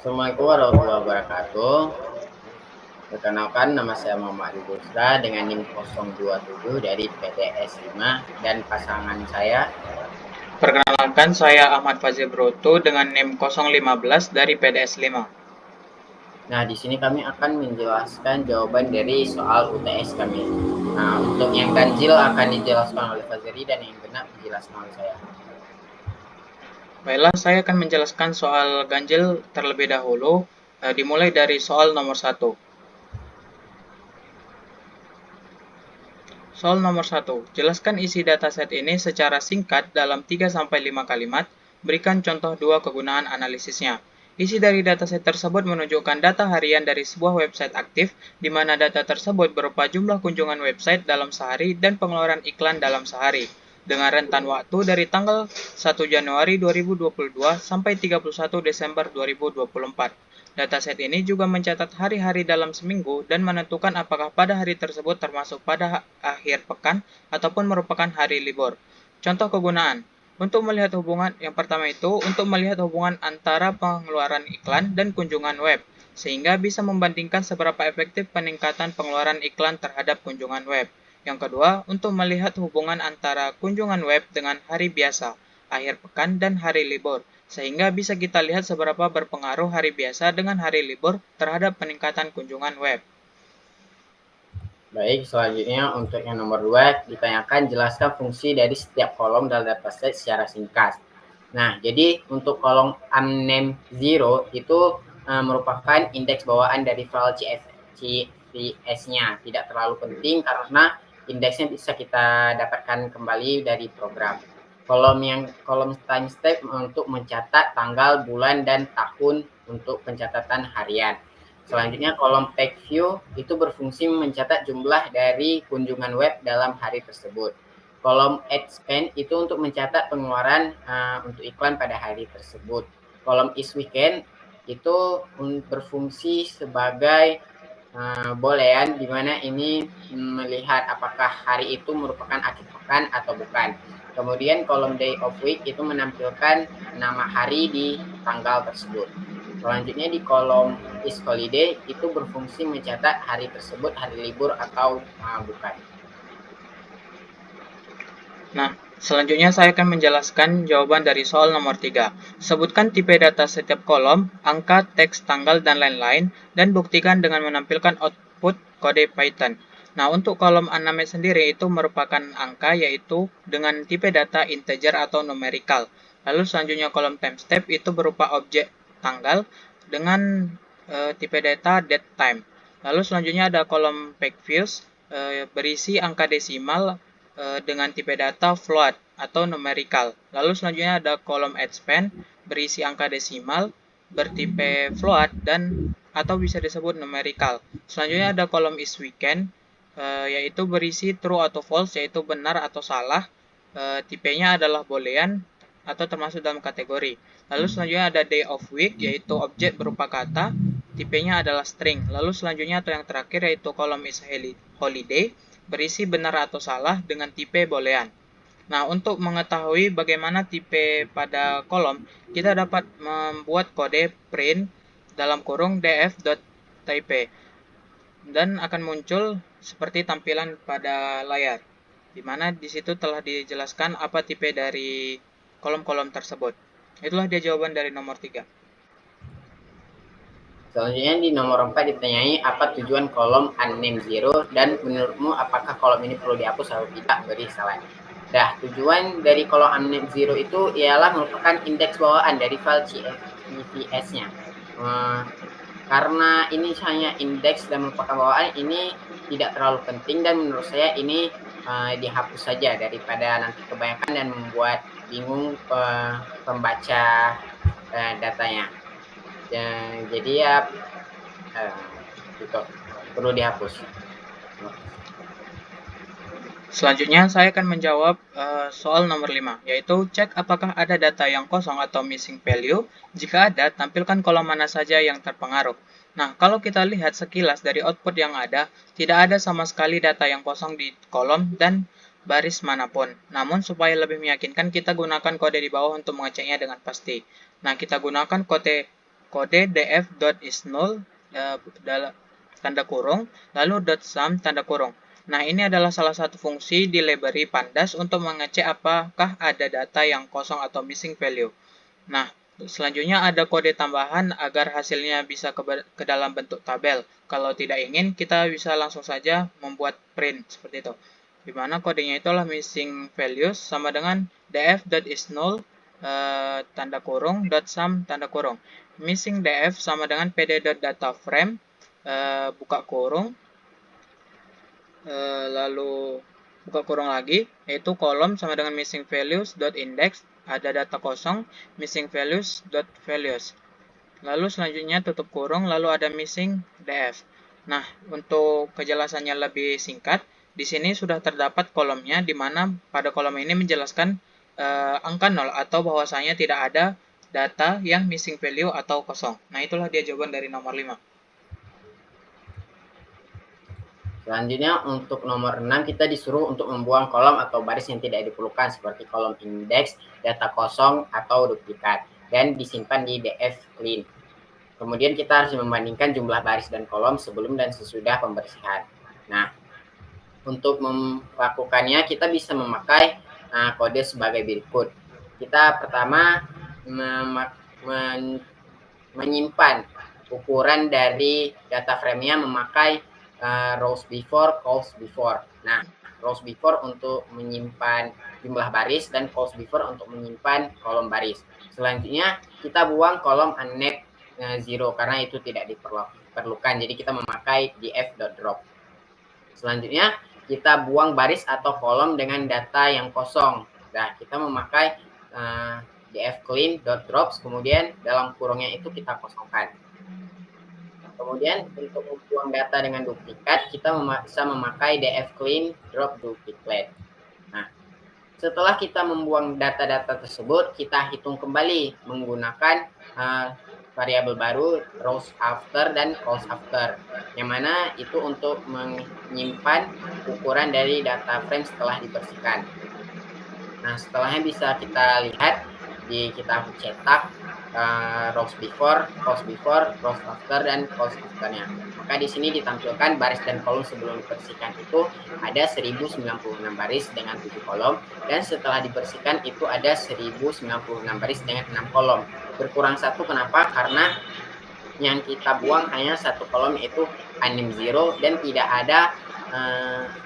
Assalamualaikum warahmatullahi wabarakatuh. Perkenalkan, nama saya Muhammad Adi Busra dengan NIM 027 dari PTS 5 dan pasangan saya. Perkenalkan, saya Ahmad Fazil Broto dengan NIM 015 dari PDS 5. Nah, di sini kami akan menjelaskan jawaban dari soal UTS kami. Nah, untuk yang ganjil akan dijelaskan oleh Fazri dan yang genap dijelaskan oleh saya. Baiklah, saya akan menjelaskan soal ganjil terlebih dahulu, dimulai dari soal nomor 1. Soal nomor 1. Jelaskan isi dataset ini secara singkat dalam 3-5 kalimat. Berikan contoh 2 kegunaan analisisnya. Isi dari dataset tersebut menunjukkan data harian dari sebuah website aktif, di mana data tersebut berupa jumlah kunjungan website dalam sehari dan pengeluaran iklan dalam sehari, dengan rentan waktu dari tanggal 1 Januari 2022 sampai 31 Desember 2024. Dataset ini juga mencatat hari-hari dalam seminggu dan menentukan apakah pada hari tersebut termasuk pada akhir pekan ataupun merupakan hari libur. Contoh kegunaan. Untuk melihat hubungan, yang pertama itu untuk melihat hubungan antara pengeluaran iklan dan kunjungan web, sehingga bisa membandingkan seberapa efektif peningkatan pengeluaran iklan terhadap kunjungan web. Yang kedua, untuk melihat hubungan antara kunjungan web dengan hari biasa, akhir pekan, dan hari libur, sehingga bisa kita lihat seberapa berpengaruh hari biasa dengan hari libur terhadap peningkatan kunjungan web. Baik, selanjutnya untuk yang nomor 2, ditanyakan jelaskan fungsi dari setiap kolom dalam dataset secara singkat. Nah, jadi untuk kolom unnamed zero itu merupakan indeks bawaan dari file CSV-nya. Tidak terlalu penting karena indeksnya bisa kita dapatkan kembali dari program. Kolom timestamp untuk mencatat tanggal, bulan, dan tahun untuk pencatatan harian. Selanjutnya kolom page view itu berfungsi mencatat jumlah dari kunjungan web dalam hari tersebut. Kolom ad spend itu untuk mencatat pengeluaran untuk iklan pada hari tersebut. Kolom is weekend itu berfungsi sebagai bolehan di mana ini melihat apakah hari itu merupakan akhir pekan atau bukan. Kemudian kolom day of week itu menampilkan nama hari di tanggal tersebut. Selanjutnya di kolom is holiday itu berfungsi mencatat hari tersebut hari libur atau bukan. Nah, selanjutnya saya akan menjelaskan jawaban dari soal nomor 3. Sebutkan tipe data setiap kolom, angka, teks, tanggal, dan lain-lain, dan buktikan dengan menampilkan output kode Python. Nah, untuk kolom unnamed sendiri itu merupakan angka, yaitu dengan tipe data integer atau numerical. Lalu selanjutnya kolom timestamp itu berupa objek tanggal dengan tipe data datetime. Lalu selanjutnya ada kolom page views berisi angka desimal dengan tipe data float atau numerical. Lalu selanjutnya ada kolom add-span berisi angka desimal bertipe float dan atau bisa disebut numerical. Selanjutnya ada kolom is weekend yaitu berisi true atau false, yaitu benar atau salah. Tipenya adalah boolean atau termasuk dalam kategori. Lalu selanjutnya ada day of week, yaitu objek berupa kata, tipenya adalah string. Lalu selanjutnya atau yang terakhir yaitu kolom is holiday, berisi benar atau salah dengan tipe boolean. Nah, untuk mengetahui bagaimana tipe pada kolom, kita dapat membuat kode print dalam kurung df.type dan akan muncul seperti tampilan pada layar, di mana di situ telah dijelaskan apa tipe dari kolom-kolom tersebut. Itulah dia jawaban dari nomor 3. Selanjutnya di nomor 4 ditanyai apa tujuan kolom unnamed zero dan menurutmu apakah kolom ini perlu dihapus atau tidak, beri saran. Nah, tujuan dari kolom unnamed zero itu ialah merupakan indeks bawaan dari file CSV-nya. Karena ini hanya indeks dan merupakan bawaan, ini tidak terlalu penting dan menurut saya ini dihapus saja daripada nanti kebanyakan dan membuat bingung pembaca datanya. Jadi ya itu perlu dihapus. Selanjutnya saya akan menjawab soal nomor 5, yaitu cek apakah ada data yang kosong atau missing value. Jika ada, tampilkan kolom mana saja yang terpengaruh. Nah, kalau kita lihat sekilas dari output yang ada, tidak ada sama sekali data yang kosong di kolom dan baris manapun. Namun, supaya lebih meyakinkan, kita gunakan kode di bawah untuk mengeceknya dengan pasti. Nah, kita gunakan kode kode df.isNull tanda kurung, lalu .sum tanda kurung. Nah, ini adalah salah satu fungsi di library Pandas untuk mengecek apakah ada data yang kosong atau missing value. Nah, selanjutnya ada kode tambahan agar hasilnya bisa ke dalam bentuk tabel. Kalau tidak ingin, kita bisa langsung saja membuat print seperti itu. Di mana kodenya itulah missing values sama dengan df.isNull tanda kurung .sum tanda kurung. Missing df sama dengan pd.dataframe buka kurung lalu buka kurung lagi, yaitu kolom sama dengan missing values .index, ada data kosong, missing values .values. Lalu selanjutnya tutup kurung, lalu ada missing df. Nah, untuk kejelasannya lebih singkat, di sini sudah terdapat kolomnya, di mana pada kolom ini menjelaskan angka 0 atau bahwasanya tidak ada data yang missing value atau kosong. Nah, itulah dia jawaban dari nomor 5. Selanjutnya untuk nomor 6 kita disuruh untuk membuang kolom atau baris yang tidak diperlukan seperti kolom indeks, data kosong, atau duplikat dan disimpan di df clean. Kemudian kita harus membandingkan jumlah baris dan kolom sebelum dan sesudah pembersihan. Nah, untuk melakukannya kita bisa memakai kode sebagai berikut. Kita pertama menyimpan ukuran dari data frame-nya memakai rows before, calls before. Nah, rows before untuk menyimpan jumlah baris dan calls before untuk menyimpan kolom baris. Selanjutnya kita buang kolom unnamed 0 karena itu tidak diperlukan. Jadi kita memakai df.drop. Selanjutnya kita buang baris atau kolom dengan data yang kosong. Nah, kita memakai df_clean.drops, kemudian dalam kurungnya itu kita kosongkan. Kemudian untuk membuang data dengan duplikat, kita bisa memakai df_clean.dropDuplicate. Nah, setelah kita membuang data-data tersebut, kita hitung kembali menggunakan variabel baru rows after dan calls after, yang mana itu untuk menyimpan ukuran dari data frame setelah dibersihkan. Nah, setelahnya bisa kita lihat kita cetak rows before, rows after, dan calls after-nya. Maka di sini ditampilkan baris dan kolom sebelum dibersihkan itu ada 1096 baris dengan 7 kolom, dan setelah dibersihkan itu ada 1096 baris dengan 6 kolom. Berkurang satu, kenapa? Karena yang kita buang hanya satu kolom, yaitu unnamed 0, dan tidak ada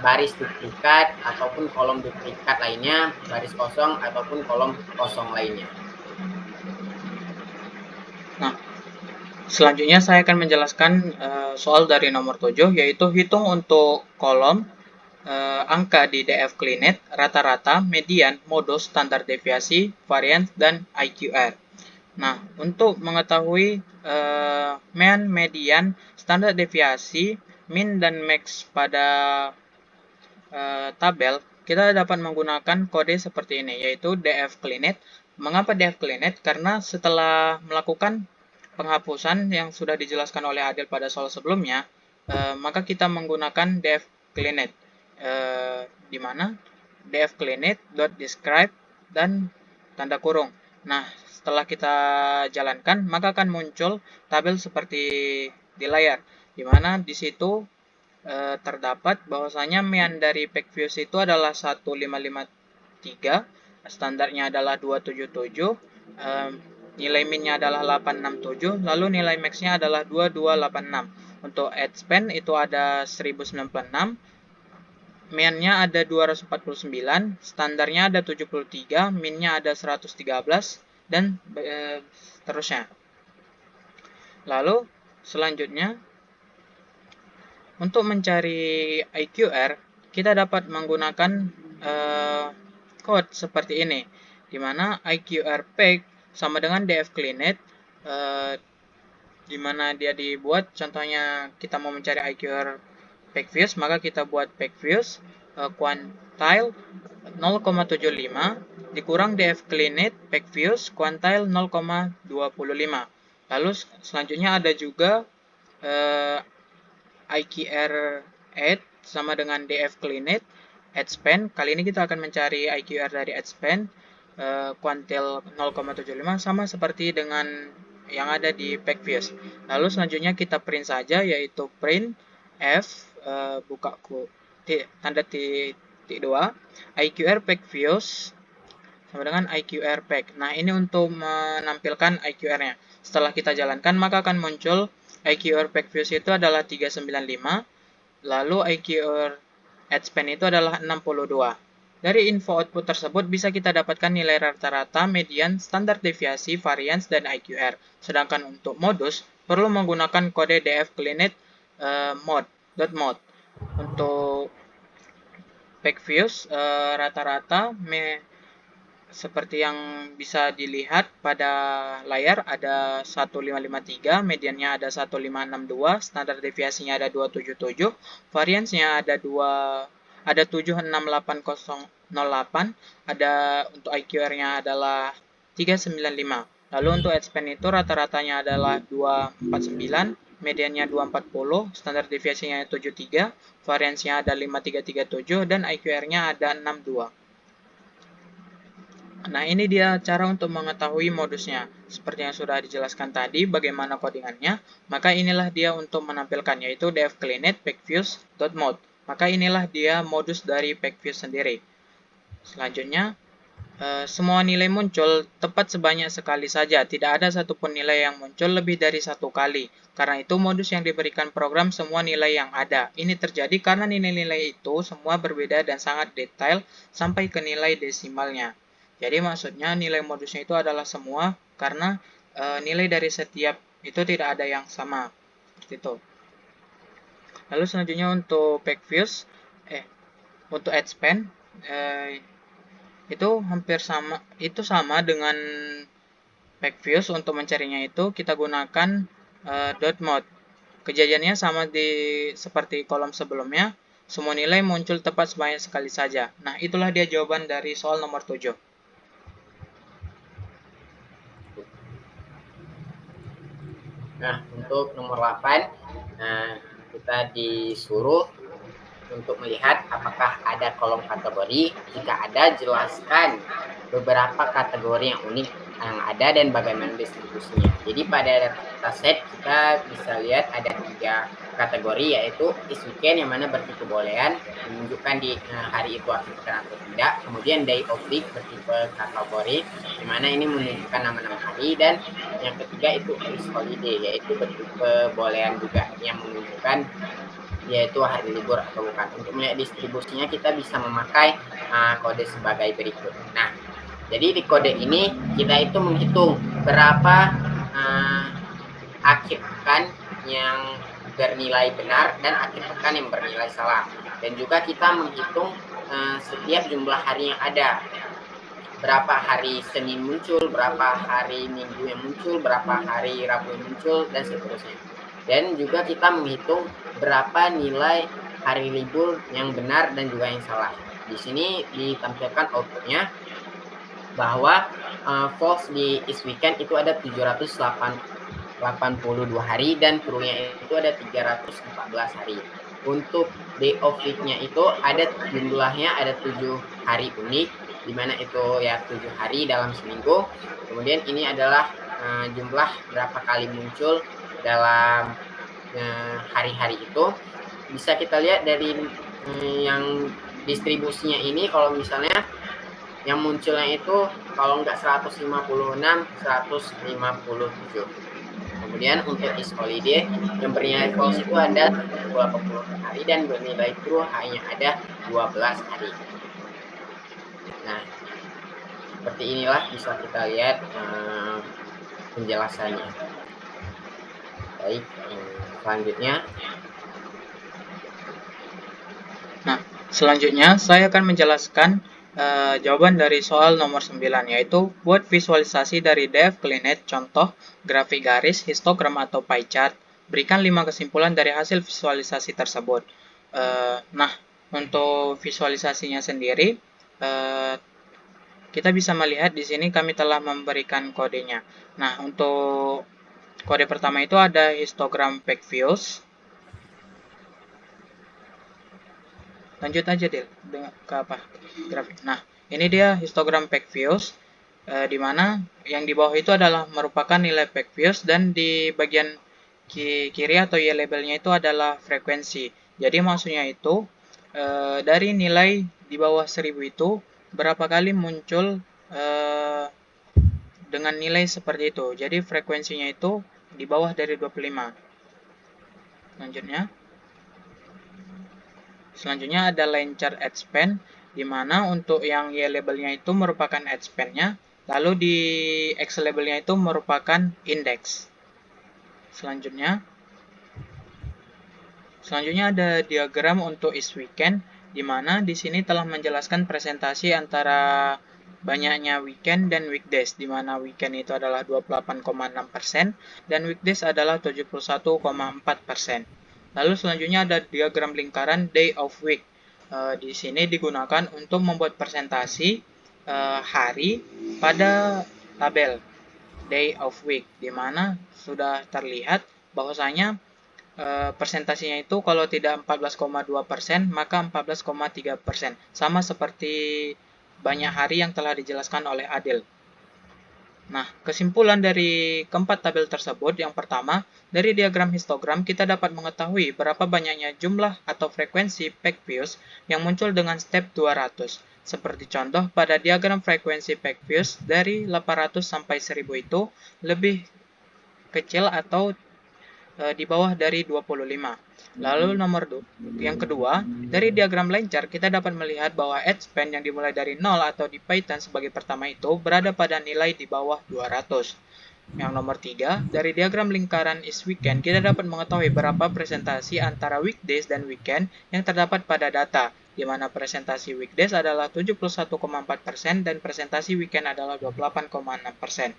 baris duplikat ataupun kolom duplikat lainnya, baris kosong ataupun kolom kosong lainnya. Nah, selanjutnya saya akan menjelaskan soal dari nomor 7, yaitu hitung untuk kolom angka di df cleanet, rata-rata, median, modus, standar deviasi, variance, dan IQR. Nah, untuk mengetahui mean, median, standar deviasi, min, dan max pada tabel, kita dapat menggunakan kode seperti ini, yaitu df cleanet. Mengapa df cleanet? Karena setelah melakukan penghapusan yang sudah dijelaskan oleh Adil pada soal sebelumnya, maka kita menggunakan df cleanet, di mana df cleanet.describe dan tanda kurung. Nah, setelah kita jalankan, maka akan muncul tabel seperti di layar, di mana di situ terdapat bahwasanya mean dari PackViews itu adalah 1553, standarnya adalah 277, nilai minnya adalah 867, lalu nilai maxnya adalah 2286. Untuk ad spend itu ada 1096, mean-nya ada 249, standarnya ada 73, min-nya ada 113, dan seterusnya. Lalu selanjutnya, untuk mencari IQR, kita dapat menggunakan code seperti ini, di mana IQR pack sama dengan df cleanet, di mana dia dibuat. Contohnya kita mau mencari IQR PackViews, maka kita buat PackViews quantile 0,75 dikurang df cleanet PackViews quantile 0,25. Lalu selanjutnya ada juga IQR add sama dengan df cleanet ad spend. Kali ini kita akan mencari IQR dari ad spend quantile 0,75, sama seperti dengan yang ada di PackViews. Lalu selanjutnya kita print saja, yaitu print f buka tanda titik 2 IQR PackViews sama dengan IQR Pack. Nah, ini untuk menampilkan IQR-nya. Setelah kita jalankan, maka akan muncul IQR PackViews itu adalah 395, lalu IQR AdSpan itu adalah 62. Dari info output tersebut bisa kita dapatkan nilai rata-rata, median, standar deviasi, variance, dan IQR. Sedangkan untuk modus, perlu menggunakan kode dfcleanit mode. Untuk PackViews rata-rata seperti yang bisa dilihat pada layar ada 1553, mediannya ada 1562, standar deviasinya ada 277, variansnya ada 76808, ada untuk IQR-nya adalah 395. Lalu untuk Adspan itu rata-ratanya adalah 249, mediannya 240, standar deviasinya 73, variansnya ada 5337 dan IQR-nya ada 62. Nah, ini dia cara untuk mengetahui modusnya. Seperti yang sudah dijelaskan tadi, bagaimana codingannya, maka inilah dia untuk menampilkan, yaitu dfcleanit packviews.mode. Maka inilah dia modus dari PackViews sendiri. Selanjutnya, semua nilai muncul tepat sebanyak sekali saja. Tidak ada satupun nilai yang muncul lebih dari satu kali. Karena itu modus yang diberikan program semua nilai yang ada. Ini terjadi karena nilai-nilai itu semua berbeda dan sangat detail sampai ke nilai desimalnya. Jadi maksudnya nilai modusnya itu adalah semua karena nilai dari setiap itu tidak ada yang sama. Seperti itu. Lalu selanjutnya untuk PackViews, untuk AdSpan, itu hampir sama, itu sama dengan PackViews. Untuk mencarinya itu kita gunakan .mode. Kejadiannya sama seperti kolom sebelumnya, semua nilai muncul tepat sebanyak sekali saja. Nah, itulah dia jawaban dari soal nomor 7. Nah, untuk nomor 8, kita disuruh untuk melihat apakah ada kolom kategori. Jika ada, jelaskan beberapa kategori yang unik yang ada dan bagaimana distribusinya. Jadi pada dataset kita bisa lihat ada 3 kategori, yaitu is weekend yang mana bertipe boolean, menunjukkan di hari itu aktifkan atau tidak. Kemudian day of week bertipe kategori, di mana ini menunjukkan nama-nama hari. Dan yang ketiga itu is holiday, yaitu bertipe boolean juga, yang menunjukkan yaitu hari libur atau bukan. Untuk melihat distribusinya kita bisa memakai kode sebagai berikut. Nah, jadi di kode ini kita itu menghitung berapa akhir pekan yang bernilai benar dan akhir pekan yang bernilai salah. Dan juga kita menghitung setiap jumlah hari yang ada. Berapa hari Senin muncul, berapa hari Minggu yang muncul, berapa hari Rabu yang muncul, dan seterusnya. Dan juga kita menghitung berapa nilai hari libur yang benar dan juga yang salah. Di sini ditampilkan outputnya bahwa false di is weekend itu ada 782 hari dan true-nya itu ada 314 hari. Untuk day of week-nya itu ada jumlahnya ada 7 hari unik, di mana itu ya 7 hari dalam seminggu. Kemudian ini adalah jumlah berapa kali muncul dalam hari-hari itu. Bisa kita lihat dari yang distribusinya ini, kalau misalnya yang munculnya itu kalau nggak 156, 157. Kemudian untuk is holiday yang bernilai false itu ada 20 hari dan bernilai true hanya ada 12 hari. Nah, seperti inilah bisa kita lihat penjelasannya. Baik, selanjutnya. Nah, selanjutnya saya akan menjelaskan jawaban dari soal nomor 9, yaitu buat visualisasi dari dfcleanit, contoh, grafik garis, histogram atau pie chart. Berikan 5 kesimpulan dari hasil visualisasi tersebut. Nah, untuk visualisasinya sendiri, kita bisa melihat di sini kami telah memberikan kodenya. Nah, untuk kode pertama itu ada histogram PackViews. Lanjut aja, Del, ke apa? Grafik. Nah, ini dia histogram PackViews. di mana yang di bawah itu adalah merupakan nilai peak views dan di bagian kiri atau Y labelnya itu adalah frekuensi. Jadi maksudnya itu dari nilai di bawah 1000 itu berapa kali muncul dengan nilai seperti itu. Jadi frekuensinya itu di bawah dari 25. Selanjutnya ada line chart ad span, di mana untuk yang Y labelnya itu merupakan ad span-nya, lalu di X labelnya itu merupakan indeks. Selanjutnya ada diagram untuk East Weekend, di mana di sini telah menjelaskan presentasi antara banyaknya weekend dan weekdays, di mana weekend itu adalah 28,6% dan weekdays adalah 71,4%. Lalu selanjutnya ada diagram lingkaran day of week. Di sini digunakan untuk membuat presentasi hari pada tabel day of week, di mana sudah terlihat bahwasanya persentasinya itu kalau tidak 14,2% maka 14,3%, sama seperti banyak hari yang telah dijelaskan oleh Adil. Nah, kesimpulan dari keempat tabel tersebut, yang pertama, dari diagram histogram kita dapat mengetahui berapa banyaknya jumlah atau frekuensi peak views yang muncul dengan step 200. Seperti contoh pada diagram frekuensi peak views dari 800 sampai 1000 itu lebih kecil atau di bawah dari 25. Lalu yang kedua, dari diagram line chart kita dapat melihat bahwa ad span yang dimulai dari 0 atau di Python sebagai pertama itu berada pada nilai di bawah 200. Yang nomor 3, dari diagram lingkaran is weekend kita dapat mengetahui berapa presentasi antara weekdays dan weekend yang terdapat pada data, di mana presentasi weekdays adalah 71,4% dan presentasi weekend adalah 28,6%.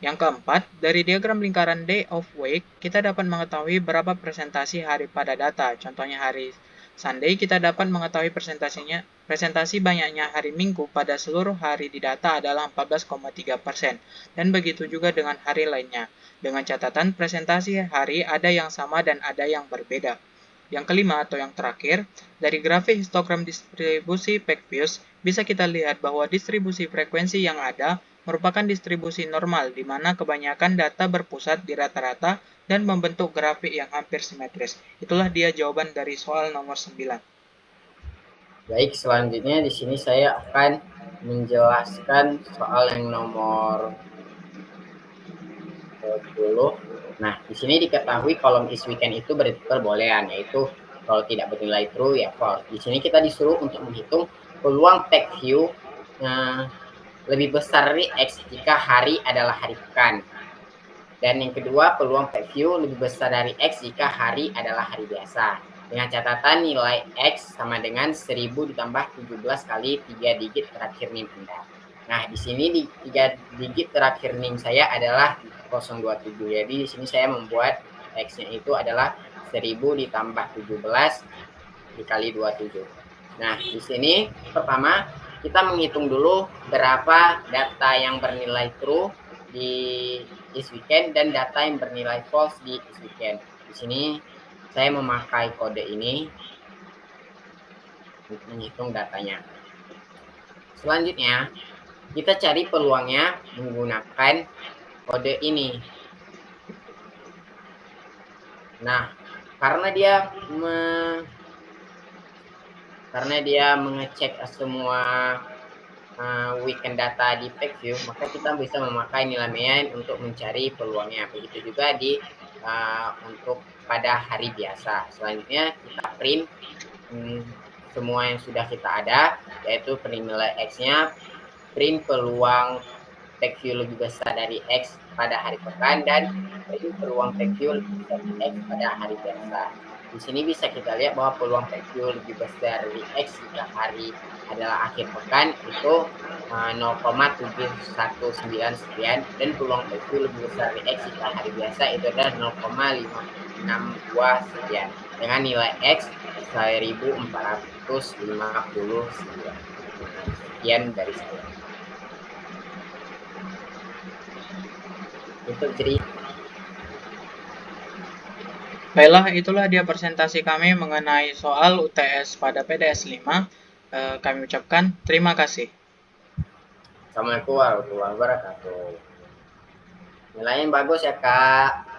Yang keempat, dari diagram lingkaran day of week, kita dapat mengetahui berapa presentasi hari pada data. Contohnya hari Sunday, kita dapat mengetahui presentasi banyaknya hari Minggu pada seluruh hari di data adalah 14,3%. Dan begitu juga dengan hari lainnya. Dengan catatan presentasi hari ada yang sama dan ada yang berbeda. Yang kelima atau yang terakhir, dari grafik histogram distribusi peak views, bisa kita lihat bahwa distribusi frekuensi yang ada merupakan distribusi normal, di mana kebanyakan data berpusat di rata-rata dan membentuk grafik yang hampir simetris. Itulah dia jawaban dari soal nomor 9. Baik, selanjutnya di sini saya akan menjelaskan soal yang nomor 20. Nah, di sini diketahui kolom is weekend itu bertipe boolean, yaitu kalau tidak bernilai true ya false. Di sini kita disuruh untuk menghitung peluang tag view lebih besar dari X jika hari adalah hari pekan. Dan yang kedua, peluang peak view lebih besar dari X jika hari adalah hari biasa. Dengan catatan nilai X sama dengan 1000 ditambah 17 kali 3 digit terakhir NIM Anda. Nah, di sini di 3 digit terakhir NIM saya adalah 027. Jadi di sini saya membuat X-nya itu adalah 1000 ditambah 17 dikali 27. Nah, di sini pertama kita menghitung dulu berapa data yang bernilai true di is weekend dan data yang bernilai false di is weekend. Di sini saya memakai kode ini untuk menghitung datanya. Selanjutnya, kita cari peluangnya menggunakan kode ini. Nah, karena dia mengecek semua weekend data di PackView, maka kita bisa memakai nilai median untuk mencari peluangnya. Begitu juga untuk pada hari biasa. Selanjutnya kita print semua yang sudah kita ada, yaitu print nilai X-nya, print peluang PackView lebih besar dari X pada hari pekan, dan print peluang PackView lebih besar dari X pada hari biasa. Di sini bisa kita lihat bahwa peluang PackView lebih besar dari X jika hari adalah akhir pekan itu 0,719 sekian, dan peluang PackView lebih besar dari X jika hari biasa itu adalah 0,562 sekian, dengan nilai X 1459. Sekian dari saya. Itu jadi Baiklah, itulah dia presentasi kami mengenai soal UTS pada PDS 5. Kami ucapkan terima kasih. Assalamualaikum warahmatullahi wabarakatuh. Nilainya bagus ya, Kak.